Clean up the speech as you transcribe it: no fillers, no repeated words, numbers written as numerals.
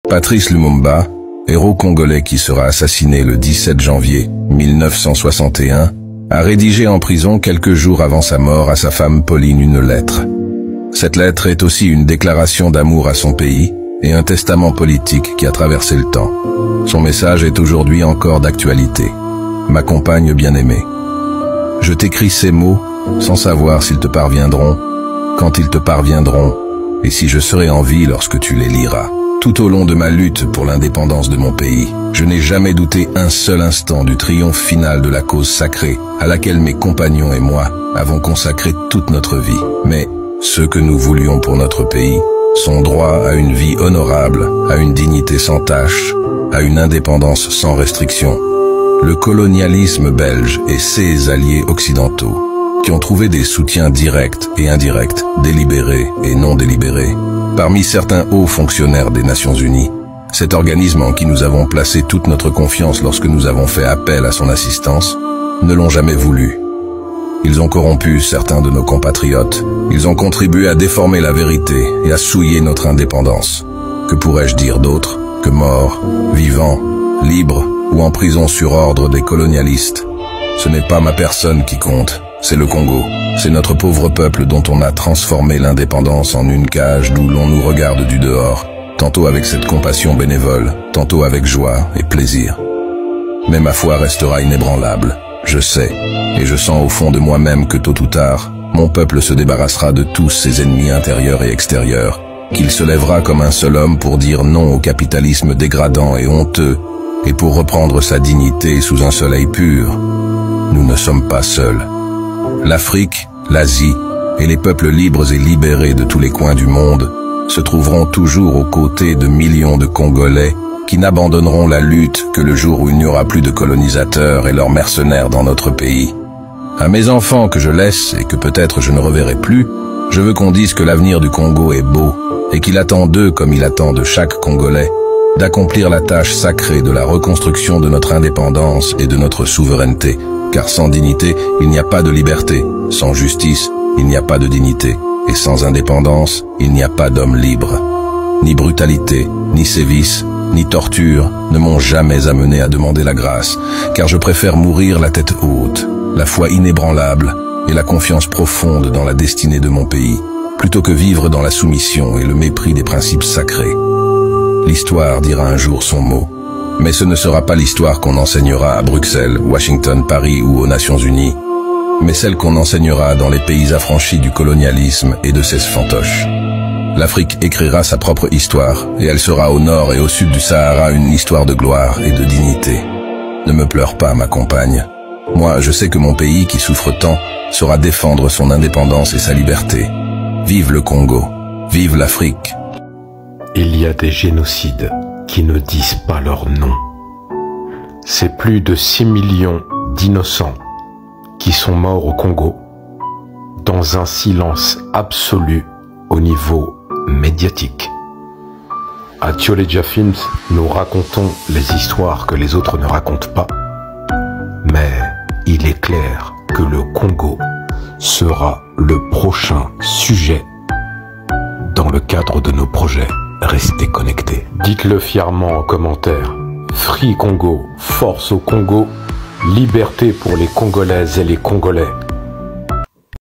Patrice Lumumba, héros congolais qui sera assassiné le 17 janvier 1961, a rédigé en prison quelques jours avant sa mort à sa femme Pauline une lettre. Cette lettre est aussi une déclaration d'amour à son pays et un testament politique qui a traversé le temps. Son message est aujourd'hui encore d'actualité. Ma compagne bien-aimée, je t'écris ces mots sans savoir s'ils te parviendront, quand ils te parviendront, et si je serai en vie lorsque tu les liras. Tout au long de ma lutte pour l'indépendance de mon pays, je n'ai jamais douté un seul instant du triomphe final de la cause sacrée à laquelle mes compagnons et moi avons consacré toute notre vie. Mais ce que nous voulions pour notre pays, son droit à une vie honorable, à une dignité sans tache, à une indépendance sans restriction, le colonialisme belge et ses alliés occidentaux, qui ont trouvé des soutiens directs et indirects, délibérés et non délibérés, parmi certains hauts fonctionnaires des Nations Unies, cet organisme en qui nous avons placé toute notre confiance lorsque nous avons fait appel à son assistance, ne l'ont jamais voulu. Ils ont corrompu certains de nos compatriotes, ils ont contribué à déformer la vérité et à souiller notre indépendance. Que pourrais-je dire d'autre que morts, vivants, libres ou en prison sur ordre des colonialistes? Ce n'est pas ma personne qui compte, c'est le Congo. C'est notre pauvre peuple dont on a transformé l'indépendance en une cage d'où l'on nous regarde du dehors, tantôt avec cette compassion bénévole, tantôt avec joie et plaisir. Mais ma foi restera inébranlable. Je sais, et je sens au fond de moi-même que tôt ou tard, mon peuple se débarrassera de tous ses ennemis intérieurs et extérieurs, qu'il se lèvera comme un seul homme pour dire non au capitalisme dégradant et honteux, et pour reprendre sa dignité sous un soleil pur. Nous ne sommes pas seuls. L'Afrique, l'Asie et les peuples libres et libérés de tous les coins du monde se trouveront toujours aux côtés de millions de Congolais qui n'abandonneront la lutte que le jour où il n'y aura plus de colonisateurs et leurs mercenaires dans notre pays. À mes enfants que je laisse et que peut-être je ne reverrai plus, je veux qu'on dise que l'avenir du Congo est beau et qu'il attend d'eux, comme il attend de chaque Congolais, d'accomplir la tâche sacrée de la reconstruction de notre indépendance et de notre souveraineté, car sans dignité, il n'y a pas de liberté, sans justice, il n'y a pas de dignité, et sans indépendance, il n'y a pas d'homme libre. Ni brutalité, ni sévices, ni torture ne m'ont jamais amené à demander la grâce, car je préfère mourir la tête haute, la foi inébranlable et la confiance profonde dans la destinée de mon pays, plutôt que vivre dans la soumission et le mépris des principes sacrés. L'histoire dira un jour son mot, mais ce ne sera pas l'histoire qu'on enseignera à Bruxelles, Washington, Paris ou aux Nations Unies, mais celle qu'on enseignera dans les pays affranchis du colonialisme et de ses fantoches. L'Afrique écrira sa propre histoire, et elle sera au nord et au sud du Sahara une histoire de gloire et de dignité. Ne me pleure pas, ma compagne. Moi, je sais que mon pays, qui souffre tant, saura défendre son indépendance et sa liberté. Vive le Congo, vive l'Afrique. Il y a des génocides qui ne disent pas leur nom. C'est plus de 6 millions d'innocents qui sont morts au Congo, dans un silence absolu au niveau médiatique. À Tioleja Films, nous racontons les histoires que les autres ne racontent pas, mais il est clair que le Congo sera le prochain sujet dans le cadre de nos projets. Restez connectés. Dites-le fièrement en commentaire. Free Congo, force au Congo, liberté pour les Congolaises et les Congolais.